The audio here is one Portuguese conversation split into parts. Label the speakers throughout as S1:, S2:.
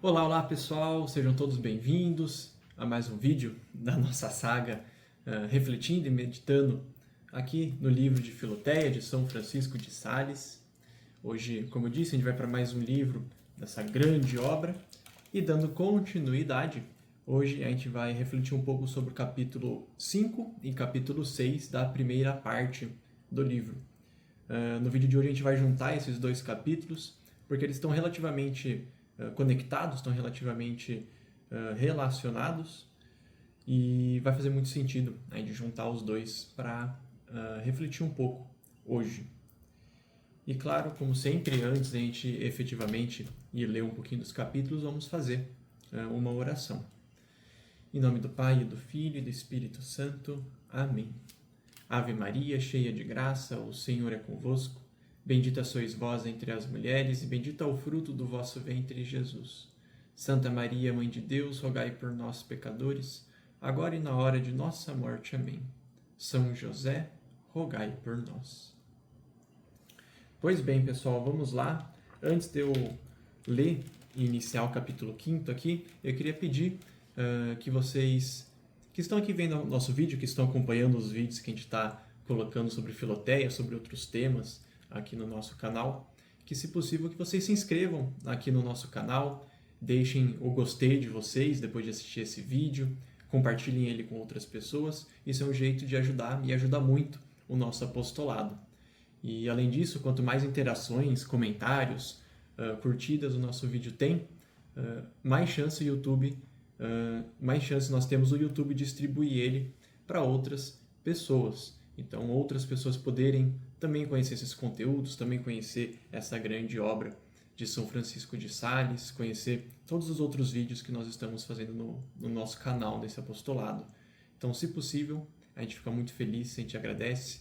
S1: Olá pessoal, sejam todos bem-vindos a mais um vídeo da nossa saga Refletindo e Meditando aqui no livro de Filoteia de São Francisco de Sales. Hoje, como eu disse, a gente vai para mais um livro dessa grande obra e dando continuidade, hoje a gente vai refletir um pouco sobre o capítulo 5 e capítulo 6 da primeira parte do livro. No vídeo de hoje a gente vai juntar esses dois capítulos porque eles estão relativamente conectados, estão relativamente relacionados e vai fazer muito sentido a gente juntar os dois para refletir um pouco hoje. E claro, como sempre, antes da gente efetivamente ir ler um pouquinho dos capítulos, vamos fazer uma oração. Em nome do Pai, do Filho e do Espírito Santo. Amém. Ave Maria, cheia de graça, o Senhor é convosco. Bendita sois vós entre as mulheres, e bendito é o fruto do vosso ventre, Jesus. Santa Maria, Mãe de Deus, rogai por nós, pecadores, agora e na hora de nossa morte. Amém. São José, rogai por nós. Pois bem, pessoal, vamos lá. Antes de eu ler e iniciar o capítulo 5 aqui, eu queria pedir que vocês que estão aqui vendo o nosso vídeo, que estão acompanhando os vídeos que a gente está colocando sobre Filoteia, sobre outros temas, aqui no nosso canal, que se possível que vocês se inscrevam aqui no nosso canal, deixem o gostei de vocês depois de assistir esse vídeo, compartilhem ele com outras pessoas. Isso é um jeito de ajudar e ajuda muito o nosso apostolado. E além disso, quanto mais interações, comentários, curtidas o nosso vídeo tem, mais chance nós temos o YouTube distribuir ele para outras pessoas. Então, outras pessoas poderem também conhecer esses conteúdos, também conhecer essa grande obra de São Francisco de Sales, conhecer todos os outros vídeos que nós estamos fazendo no nosso canal desse apostolado. Então, se possível, a gente fica muito feliz, a gente agradece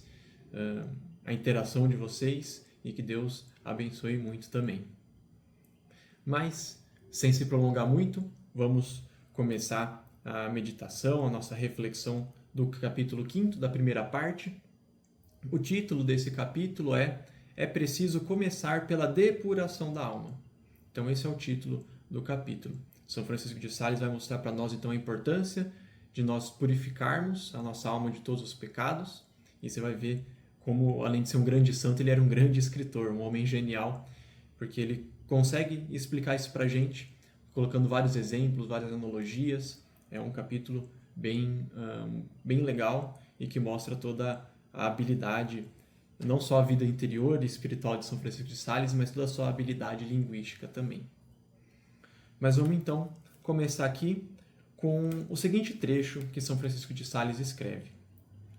S1: a interação de vocês e que Deus abençoe muito também. Mas, sem se prolongar muito, vamos começar a meditação, a nossa reflexão do capítulo 5 da primeira parte. O título desse capítulo É preciso começar pela depuração da alma. Então esse é o título do capítulo. São Francisco de Sales vai mostrar para nós então a importância de nós purificarmos a nossa alma de todos os pecados. E você vai ver como, além de ser um grande santo, ele era um grande escritor, um homem genial, porque ele consegue explicar isso para a gente, colocando vários exemplos, várias analogias. É um capítulo bem legal e que mostra toda a habilidade, não só a vida interior e espiritual de São Francisco de Sales, mas toda a sua habilidade linguística também. Mas vamos então começar aqui com o seguinte trecho que São Francisco de Sales escreve.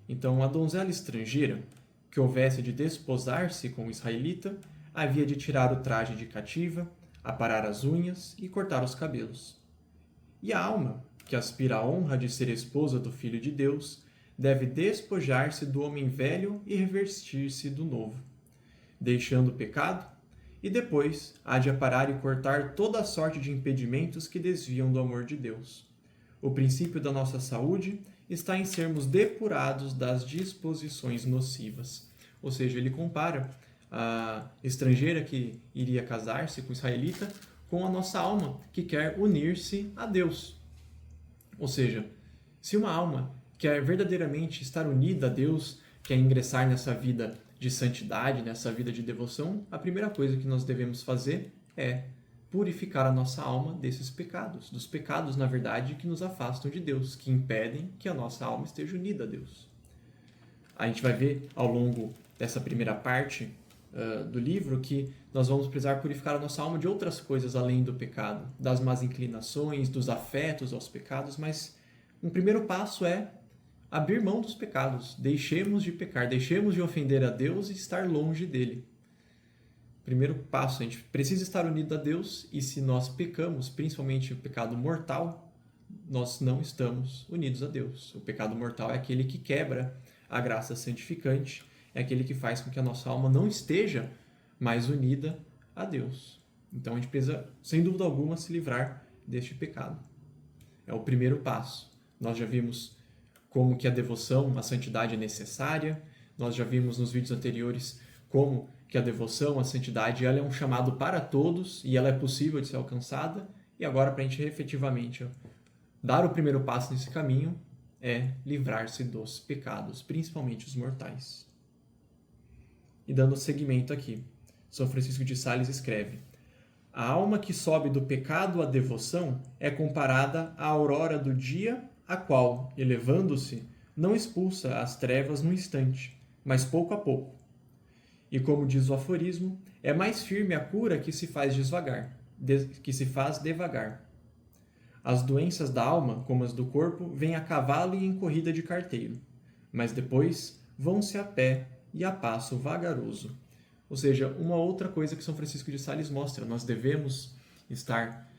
S1: Então, a donzela estrangeira, que houvesse de desposar-se com o israelita, havia de tirar o traje de cativa, aparar as unhas e cortar os cabelos. E a alma, que aspira à honra de ser esposa do Filho de Deus, deve despojar-se do homem velho e revestir-se do novo, deixando o pecado, e depois há de aparar e cortar toda a sorte de impedimentos que desviam do amor de Deus. O princípio da nossa saúde está em sermos depurados das disposições nocivas. Ou seja, ele compara a estrangeira que iria casar-se com o israelita com a nossa alma, que quer unir-se a Deus. Ou seja, se uma alma quer verdadeiramente estar unida a Deus, quer ingressar nessa vida de santidade, nessa vida de devoção, a primeira coisa que nós devemos fazer é purificar a nossa alma desses pecados, dos pecados, na verdade, que nos afastam de Deus, que impedem que a nossa alma esteja unida a Deus. A gente vai ver ao longo dessa primeira parte do livro que nós vamos precisar purificar a nossa alma de outras coisas além do pecado, das más inclinações, dos afetos aos pecados, mas um primeiro passo é abrir mão dos pecados, deixemos de pecar, deixemos de ofender a Deus e estar longe dele. Primeiro passo, a gente precisa estar unido a Deus, e se nós pecamos, principalmente o pecado mortal, nós não estamos unidos a Deus. O pecado mortal é aquele que quebra a graça santificante, é aquele que faz com que a nossa alma não esteja mais unida a Deus. Então a gente precisa, sem dúvida alguma, se livrar deste pecado. É o primeiro passo. Nós já vimos como que a devoção, a santidade é necessária. Nós já vimos nos vídeos anteriores como que a devoção, a santidade, ela é um chamado para todos e ela é possível de ser alcançada. E agora, para a gente efetivamente dar o primeiro passo nesse caminho, é livrar-se dos pecados, principalmente os mortais. E dando seguimento aqui, São Francisco de Sales escreve: a alma que sobe do pecado à devoção é comparada à aurora do dia, a qual, elevando-se, não expulsa as trevas num instante, mas pouco a pouco. E como diz o aforismo, é mais firme a cura que se faz devagar. As doenças da alma, como as do corpo, vêm a cavalo e em corrida de carteiro, mas depois vão-se a pé e a passo vagaroso. Ou seja, uma outra coisa que São Francisco de Sales mostra, nós devemos estar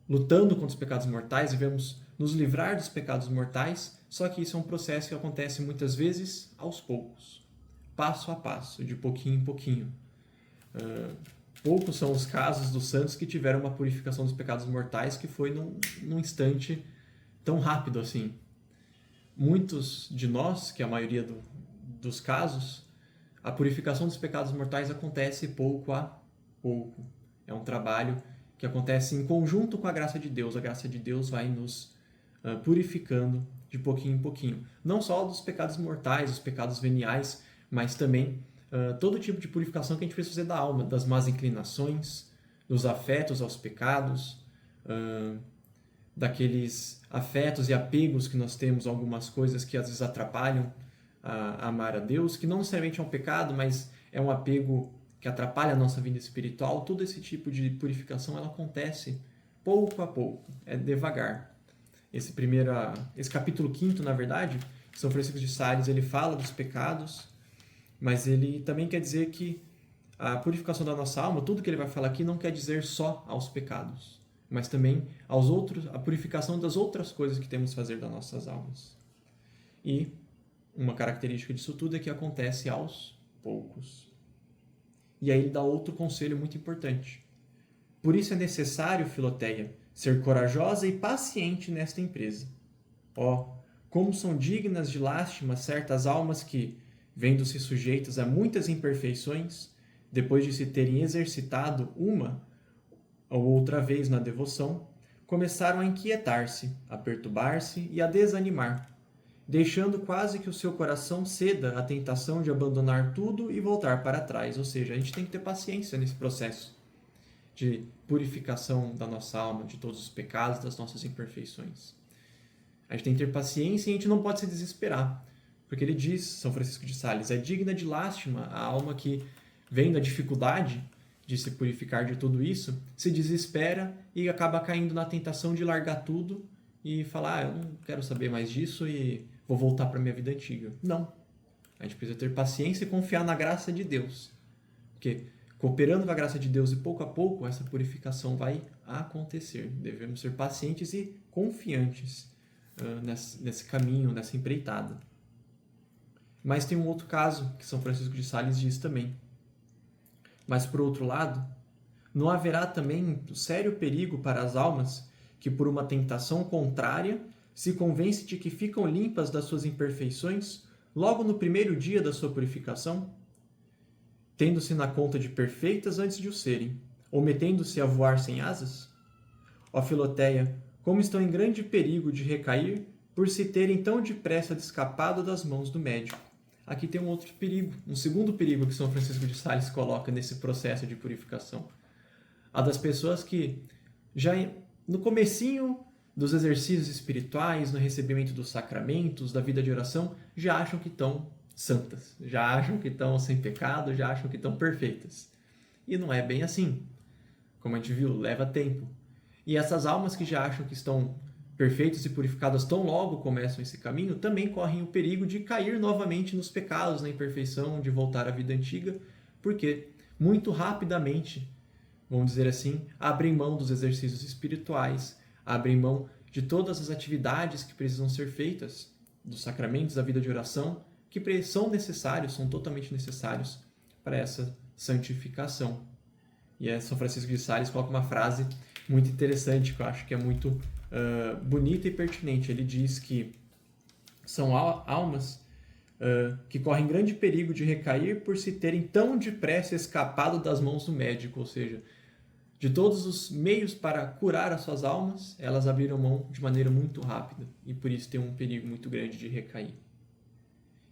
S1: lutando contra os pecados mortais, devemos nos livrar dos pecados mortais, só que isso é um processo que acontece muitas vezes aos poucos, passo a passo, de pouquinho em pouquinho. Poucos são os casos dos santos que tiveram uma purificação dos pecados mortais que foi num instante tão rápido assim. Muitos de nós, que é a maioria dos casos, a purificação dos pecados mortais acontece pouco a pouco. É um trabalho que acontece em conjunto com a graça de Deus. A graça de Deus vai nos purificando de pouquinho em pouquinho. Não só dos pecados mortais, os pecados veniais, mas também todo tipo de purificação que a gente precisa fazer da alma, das más inclinações, dos afetos aos pecados, daqueles afetos e apegos que nós temos a algumas coisas que às vezes atrapalham a amar a Deus, que não necessariamente é um pecado, mas é um apego que atrapalha a nossa vida espiritual. Todo esse tipo de purificação ela acontece pouco a pouco, é devagar. Esse capítulo 5º, na verdade, São Francisco de Sales, ele fala dos pecados, mas ele também quer dizer que a purificação da nossa alma, tudo que ele vai falar aqui, não quer dizer só aos pecados, mas também a purificação das outras coisas que temos que fazer das nossas almas. E uma característica disso tudo é que acontece aos poucos. E aí ele dá outro conselho muito importante. Por isso é necessário, Filoteia, ser corajosa e paciente nesta empresa. Como são dignas de lástima certas almas que, vendo-se sujeitas a muitas imperfeições, depois de se terem exercitado uma ou outra vez na devoção, começaram a inquietar-se, a perturbar-se e a desanimar, deixando quase que o seu coração ceda à tentação de abandonar tudo e voltar para trás. Ou seja, a gente tem que ter paciência nesse processo de purificação da nossa alma, de todos os pecados, das nossas imperfeições. A gente tem que ter paciência e a gente não pode se desesperar, porque ele diz, São Francisco de Sales, é digna de lástima a alma que, vendo a dificuldade de se purificar de tudo isso, se desespera e acaba caindo na tentação de largar tudo e falar, eu não quero saber mais disso e vou voltar para a minha vida antiga. Não. A gente precisa ter paciência e confiar na graça de Deus. Porque cooperando com a graça de Deus e pouco a pouco, essa purificação vai acontecer. Devemos ser pacientes e confiantes nesse caminho, nessa empreitada. Mas tem um outro caso que São Francisco de Sales diz também. Mas, por outro lado, não haverá também um sério perigo para as almas que, por uma tentação contrária, se convence de que ficam limpas das suas imperfeições logo no primeiro dia da sua purificação, tendo-se na conta de perfeitas antes de o serem, ou metendo-se a voar sem asas? Filoteia, como estão em grande perigo de recair por se terem tão depressa escapado das mãos do médico. Aqui tem um outro perigo, um segundo perigo que São Francisco de Sales coloca nesse processo de purificação. A das pessoas que já no comecinho dos exercícios espirituais, no recebimento dos sacramentos, da vida de oração, já acham que estão santas, já acham que estão sem pecado, já acham que estão perfeitas. E não é bem assim. Como a gente viu, leva tempo. E essas almas que já acham que estão perfeitas e purificadas tão logo começam esse caminho, também correm o perigo de cair novamente nos pecados, na imperfeição, de voltar à vida antiga, porque muito rapidamente, vamos dizer assim, abrem mão dos exercícios espirituais, abrem mão de todas as atividades que precisam ser feitas, dos sacramentos, da vida de oração, que são necessários, são totalmente necessários para essa santificação. E São Francisco de Sales coloca uma frase muito interessante, que eu acho que é muito bonita e pertinente. Ele diz que são almas que correm grande perigo de recair por se terem tão depressa escapado das mãos do médico, ou seja, de todos os meios para curar as suas almas, elas abriram mão de maneira muito rápida e por isso tem um perigo muito grande de recair.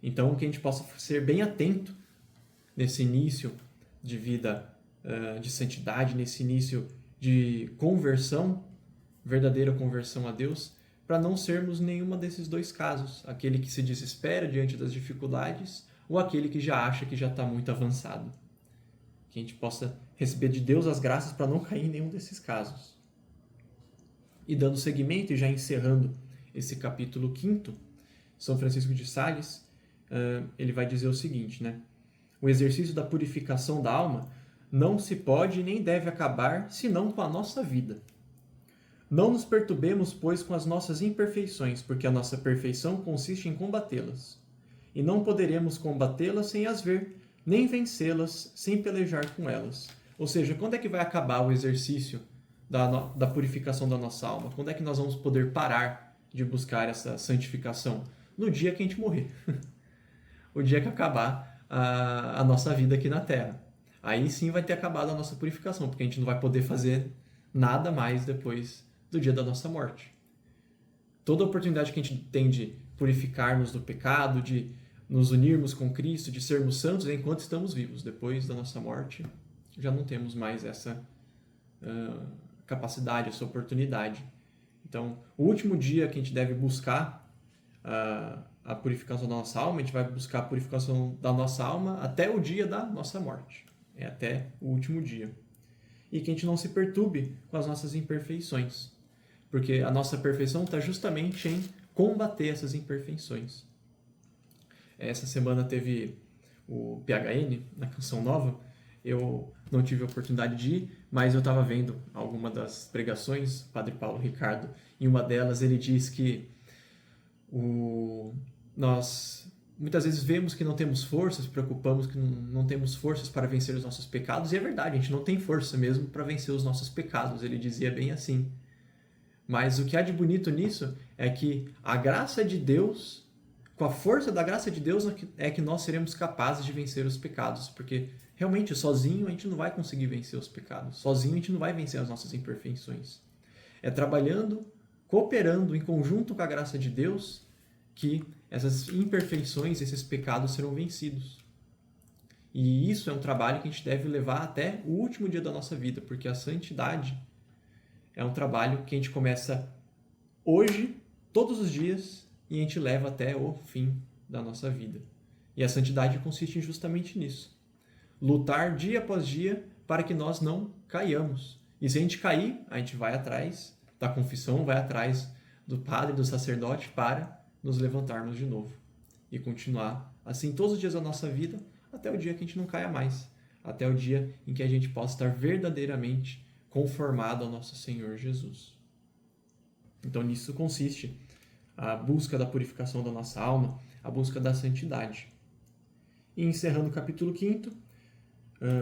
S1: Então, que a gente possa ser bem atento nesse início de vida de santidade, nesse início de conversão, verdadeira conversão a Deus, para não sermos nenhuma desses dois casos, aquele que se desespera diante das dificuldades ou aquele que já acha que já está muito avançado. Que a gente possa receber de Deus as graças para não cair em nenhum desses casos. E dando seguimento e já encerrando esse capítulo 5, São Francisco de Sales, ele vai dizer o seguinte, né? O exercício da purificação da alma não se pode nem deve acabar senão com a nossa vida. Não nos perturbemos, pois, com as nossas imperfeições, porque a nossa perfeição consiste em combatê-las. E não poderemos combatê-las sem as ver, nem vencê-las sem pelejar com elas. Ou seja, quando é que vai acabar o exercício da purificação da nossa alma? Quando é que nós vamos poder parar de buscar essa santificação? No dia que a gente morrer. O dia que acabar a nossa vida aqui na Terra. Aí sim vai ter acabado a nossa purificação, porque a gente não vai poder fazer nada mais depois do dia da nossa morte. Toda oportunidade que a gente tem de purificar-nos do pecado, de nos unirmos com Cristo, de sermos santos enquanto estamos vivos. Depois da nossa morte, já não temos mais essa capacidade, essa oportunidade. Então, o último dia que a gente deve buscar a purificação da nossa alma, a gente vai buscar a purificação da nossa alma até o dia da nossa morte. É até o último dia. E que a gente não se perturbe com as nossas imperfeições. Porque a nossa perfeição está justamente em combater essas imperfeições. Essa semana teve o PHN, na Canção Nova. Eu não tive a oportunidade de ir, mas eu estava vendo alguma das pregações, Padre Paulo Ricardo. Em uma delas ele diz que nós muitas vezes vemos que não temos forças, preocupamos que não temos forças para vencer os nossos pecados. E é verdade, a gente não tem força mesmo para vencer os nossos pecados. Ele dizia bem assim. Mas o que há de bonito nisso é que a graça de Deus, com a força da graça de Deus, é que nós seremos capazes de vencer os pecados. Porque realmente, sozinho a gente não vai conseguir vencer os pecados. Sozinho a gente não vai vencer as nossas imperfeições. É trabalhando, cooperando em conjunto com a graça de Deus que essas imperfeições, esses pecados serão vencidos. E isso é um trabalho que a gente deve levar até o último dia da nossa vida, porque a santidade é um trabalho que a gente começa hoje, todos os dias, e a gente leva até o fim da nossa vida. E a santidade consiste justamente nisso. Lutar dia após dia para que nós não caiamos. E se a gente cair, a gente vai atrás da confissão, vai atrás do padre, do sacerdote, para nos levantarmos de novo. E continuar assim todos os dias da nossa vida, até o dia que a gente não caia mais. Até o dia em que a gente possa estar verdadeiramente conformado ao nosso Senhor Jesus. Então, nisso consiste a busca da purificação da nossa alma, a busca da santidade. E encerrando o capítulo 5,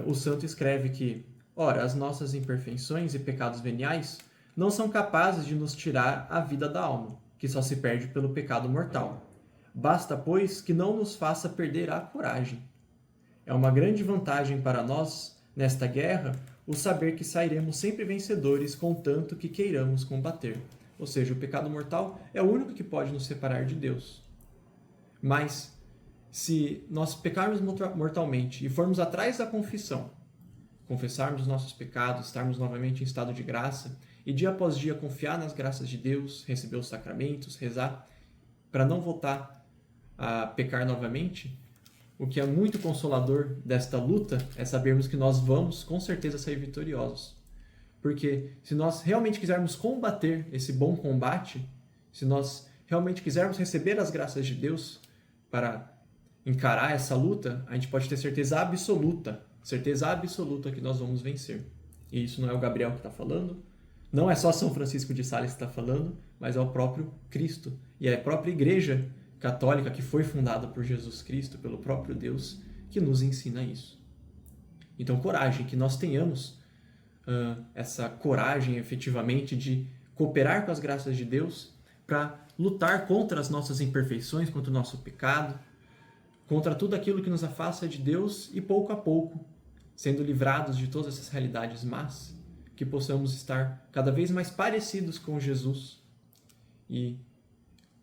S1: o santo escreve que, ora, as nossas imperfeições e pecados veniais não são capazes de nos tirar a vida da alma, que só se perde pelo pecado mortal. Basta, pois, que não nos faça perder a coragem. É uma grande vantagem para nós, nesta guerra, o saber que sairemos sempre vencedores, contanto que queiramos combater. Ou seja, o pecado mortal é o único que pode nos separar de Deus. Mas, se nós pecarmos mortalmente e formos atrás da confissão, confessarmos os nossos pecados, estarmos novamente em estado de graça, e dia após dia confiar nas graças de Deus, receber os sacramentos, rezar, para não voltar a pecar novamente, o que é muito consolador desta luta é sabermos que nós vamos, com certeza, sair vitoriosos. Porque se nós realmente quisermos combater esse bom combate, se nós realmente quisermos receber as graças de Deus para encarar essa luta, a gente pode ter certeza absoluta que nós vamos vencer. E isso não é o Gabriel que está falando, não é só São Francisco de Sales que está falando, mas é o próprio Cristo. E é a própria Igreja Católica que foi fundada por Jesus Cristo, pelo próprio Deus, que nos ensina isso. Então, coragem, que nós tenhamos essa coragem efetivamente de cooperar com as graças de Deus para lutar contra as nossas imperfeições, contra o nosso pecado, contra tudo aquilo que nos afasta de Deus e pouco a pouco, sendo livrados de todas essas realidades más, que possamos estar cada vez mais parecidos com Jesus e,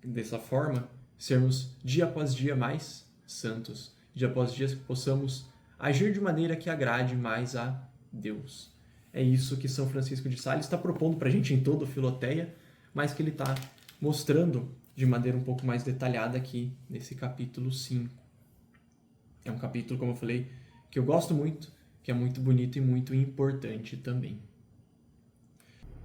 S1: dessa forma, sermos dia após dia mais santos, dia após dia que possamos agir de maneira que agrade mais a Deus. É isso que São Francisco de Sales está propondo para a gente em todo o Filoteia, mas que ele está mostrando de maneira um pouco mais detalhada aqui nesse capítulo 5. É um capítulo, como eu falei, que eu gosto muito, que é muito bonito e muito importante também.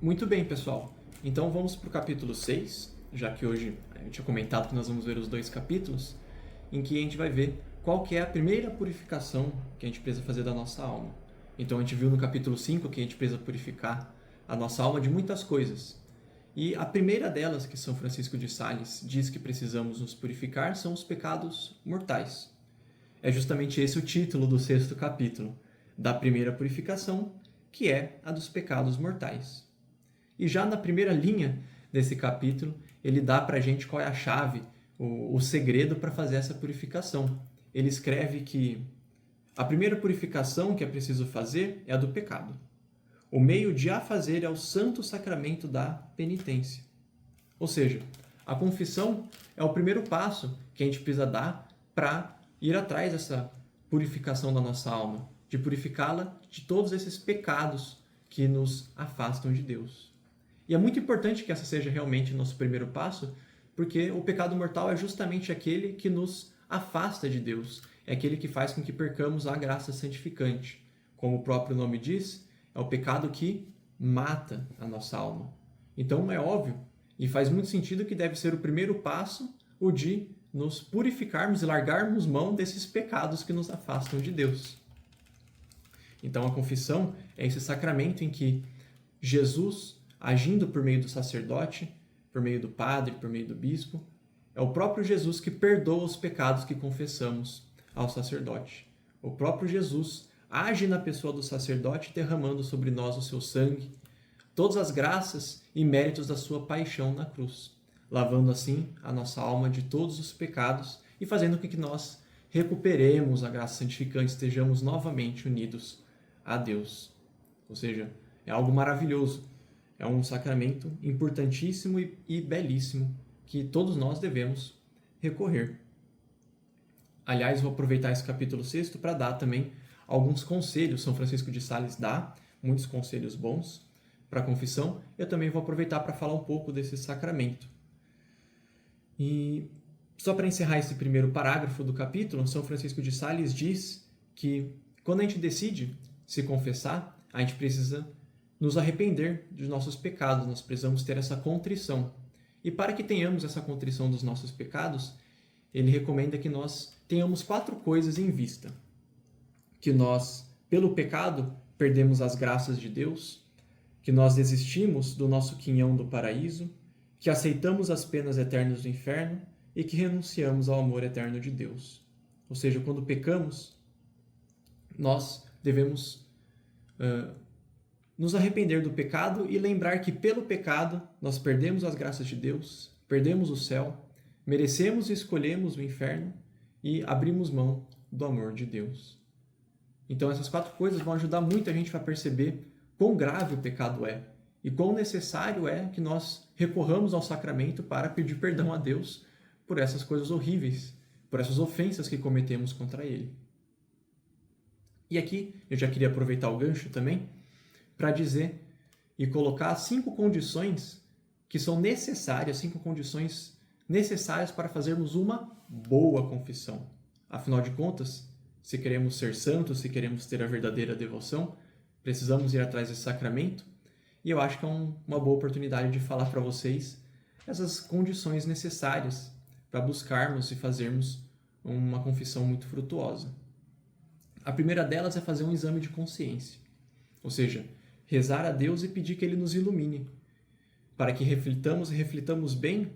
S1: Muito bem, pessoal. Então vamos para o capítulo 6, já que hoje eu tinha comentado que nós vamos ver os 2 capítulos, em que a gente vai ver qual que é a primeira purificação que a gente precisa fazer da nossa alma. Então a gente viu no capítulo 5 que a gente precisa purificar a nossa alma de muitas coisas. E a primeira delas, que São Francisco de Sales diz que precisamos nos purificar, são os pecados mortais. É justamente esse o título do 6º capítulo, da primeira purificação, que é a dos pecados mortais. E já na primeira linha desse capítulo, ele dá para a gente qual é a chave, o segredo para fazer essa purificação. Ele escreve que a primeira purificação que é preciso fazer é a do pecado. O meio de a fazer é o santo sacramento da penitência. Ou seja, a confissão é o primeiro passo que a gente precisa dar para ir atrás dessa purificação da nossa alma, de purificá-la de todos esses pecados que nos afastam de Deus. E é muito importante que essa seja realmente o nosso primeiro passo, porque o pecado mortal é justamente aquele que nos afasta de Deus, é aquele que faz com que percamos a graça santificante. Como o próprio nome diz, é o pecado que mata a nossa alma. Então é óbvio e faz muito sentido que deve ser o primeiro passo o de nos purificarmos e largarmos mão desses pecados que nos afastam de Deus. Então a confissão é esse sacramento em que Jesus, agindo por meio do sacerdote, por meio do padre, por meio do bispo, é o próprio Jesus que perdoa os pecados que confessamos ao sacerdote. O próprio Jesus age na pessoa do sacerdote, derramando sobre nós o seu sangue, todas as graças e méritos da sua paixão na cruz, lavando assim a nossa alma de todos os pecados e fazendo com que nós recuperemos a graça santificante, estejamos novamente unidos a Deus. Ou seja, é algo maravilhoso, é um sacramento importantíssimo e belíssimo que todos nós devemos recorrer. Aliás, vou aproveitar esse capítulo 6 para dar também alguns conselhos. São Francisco de Sales dá muitos conselhos bons para a confissão. Eu também vou aproveitar para falar um pouco desse sacramento. E só para encerrar esse primeiro parágrafo do capítulo, São Francisco de Sales diz que quando a gente decide se confessar, a gente precisa nos arrepender dos nossos pecados, nós precisamos ter essa contrição. E para que tenhamos essa contrição dos nossos pecados, ele recomenda que nós tenhamos 4 coisas em vista. Que nós, pelo pecado, perdemos as graças de Deus, que nós desistimos do nosso quinhão do paraíso, que aceitamos as penas eternas do inferno e que renunciamos ao amor eterno de Deus. Ou seja, quando pecamos, nós devemos nos arrepender do pecado e lembrar que pelo pecado nós perdemos as graças de Deus, perdemos o céu, merecemos e escolhemos o inferno e abrimos mão do amor de Deus. Então essas 4 coisas vão ajudar muito a gente a perceber quão grave o pecado é e quão necessário é que nós recorramos ao sacramento para pedir perdão a Deus por essas coisas horríveis, por essas ofensas que cometemos contra Ele. E aqui eu já queria aproveitar o gancho também para dizer e colocar 5 condições que são necessárias, 5 condições necessárias para fazermos uma boa confissão. Afinal de contas, se queremos ser santos, se queremos ter a verdadeira devoção, precisamos ir atrás desse sacramento. E eu acho que é uma boa oportunidade de falar para vocês essas condições necessárias para buscarmos e fazermos uma confissão muito frutuosa. A primeira delas é fazer um exame de consciência, ou seja, rezar a Deus e pedir que Ele nos ilumine, para que reflitamos bem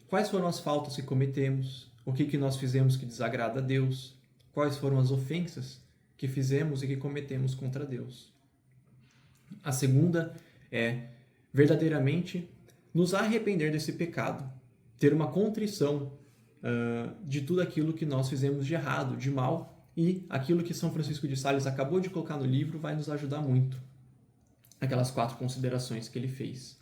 S1: quais foram as faltas que cometemos, o que nós fizemos que desagrada a Deus, quais foram as ofensas que fizemos e que cometemos contra Deus. A segunda é verdadeiramente nos arrepender desse pecado, ter uma contrição de tudo aquilo que nós fizemos de errado, de mal, e aquilo que São Francisco de Sales acabou de colocar no livro vai nos ajudar muito. aquelas 4 considerações que ele fez.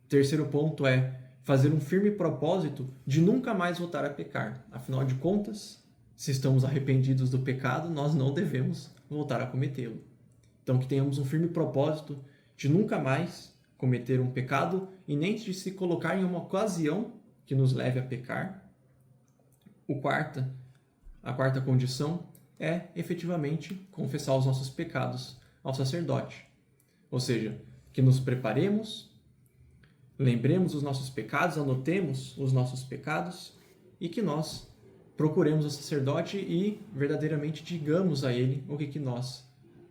S1: Terceiro ponto é fazer um firme propósito de nunca mais voltar a pecar. Afinal de contas, se estamos arrependidos do pecado, nós não devemos voltar a cometê-lo. Então, que tenhamos um firme propósito de nunca mais cometer um pecado e nem de se colocar em uma ocasião que nos leve a pecar. A quarta condição é efetivamente confessar os nossos pecados ao sacerdote. Ou seja, que nos preparemos, lembremos os nossos pecados, anotemos os nossos pecados e que nós procuremos o sacerdote e verdadeiramente digamos a ele o que nós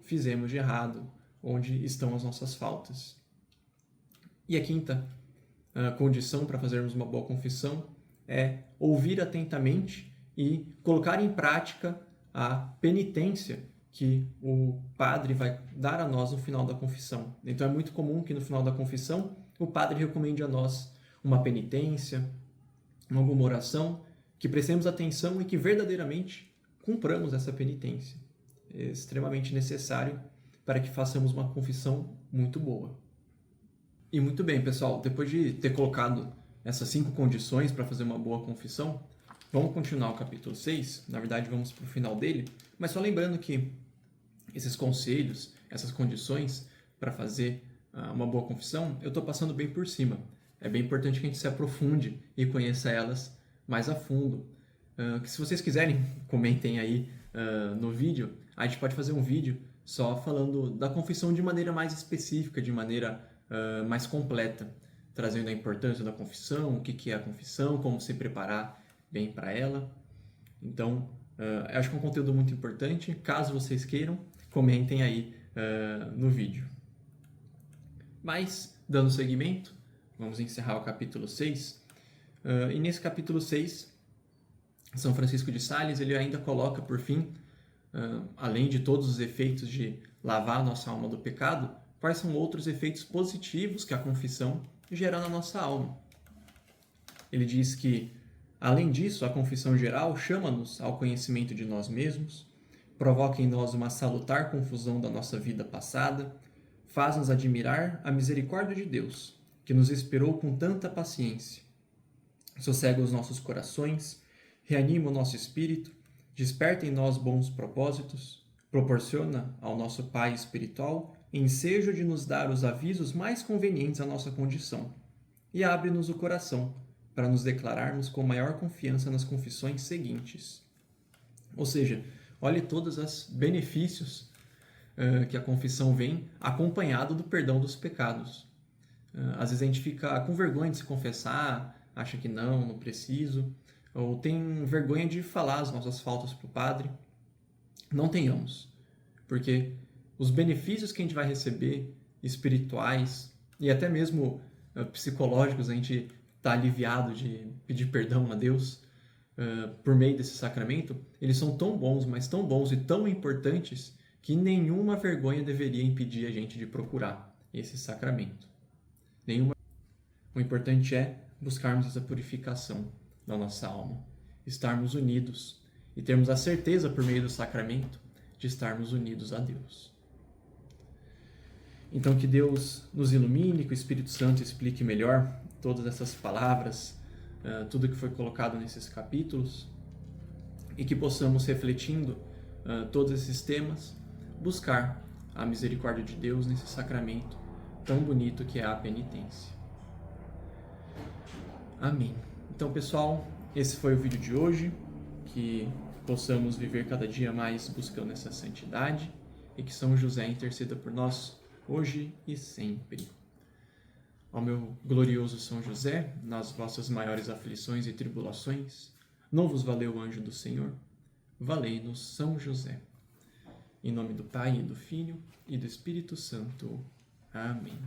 S1: fizemos de errado, onde estão as nossas faltas. E a quinta condição para fazermos uma boa confissão é ouvir atentamente e colocar em prática a penitência que o padre vai dar a nós no final da confissão. Então é muito comum que no final da confissão o padre recomende a nós uma penitência, alguma oração, que prestemos atenção e que verdadeiramente cumpramos essa penitência. É extremamente necessário para que façamos uma confissão muito boa. E muito bem, pessoal, depois de ter colocado essas 5 condições para fazer uma boa confissão, vamos continuar o capítulo 6, na verdade vamos para o final dele, mas só lembrando que esses conselhos, essas condições para fazer uma boa confissão, eu estou passando bem por cima. É bem importante que a gente se aprofunde e conheça elas mais a fundo. Que se vocês quiserem, comentem aí no vídeo, a gente pode fazer um vídeo só falando da confissão de maneira mais específica, de maneira mais completa, trazendo a importância da confissão, o que é a confissão, como se preparar bem para ela. Então, eu acho que é um conteúdo muito importante. Caso vocês queiram, comentem aí no vídeo. Mas, dando seguimento, vamos encerrar o capítulo 6. E nesse capítulo 6, São Francisco de Sales, ele ainda coloca, por fim, além de todos os efeitos de lavar a nossa alma do pecado, quais são outros efeitos positivos que a confissão gera na nossa alma. Ele diz que, além disso, a confissão geral chama-nos ao conhecimento de nós mesmos, provoca em nós uma salutar confusão da nossa vida passada, faz-nos admirar a misericórdia de Deus, que nos esperou com tanta paciência. Sossega os nossos corações, reanima o nosso espírito, desperta em nós bons propósitos, proporciona ao nosso Pai espiritual ensejo de nos dar os avisos mais convenientes à nossa condição e abre-nos o coração para nos declararmos com maior confiança nas confissões seguintes. Ou seja, olhe todos os benefícios que a confissão vem acompanhado do perdão dos pecados. Às vezes a gente fica com vergonha de se confessar, acha que não preciso, ou tem vergonha de falar as nossas faltas para o padre. Não tenhamos, porque os benefícios que a gente vai receber, espirituais e até mesmo psicológicos, a gente está aliviado de pedir perdão a Deus por meio desse sacramento, eles são tão bons, mas tão bons e tão importantes que nenhuma vergonha deveria impedir a gente de procurar esse sacramento. O importante é buscarmos essa purificação da nossa alma, estarmos unidos e termos a certeza por meio do sacramento de estarmos unidos a Deus. Então que Deus nos ilumine, que o Espírito Santo explique melhor todas essas palavras, tudo que foi colocado nesses capítulos, e que possamos, refletindo todos esses temas, buscar a misericórdia de Deus nesse sacramento tão bonito que é a penitência. Amém. Então, pessoal, esse foi o vídeo de hoje, que possamos viver cada dia mais buscando essa santidade e que São José interceda por nós hoje e sempre. Ó meu glorioso São José, nas vossas maiores aflições e tribulações, não vos valeu o anjo do Senhor? Valei-nos São José. Em nome do Pai, e do Filho, e do Espírito Santo. Amém.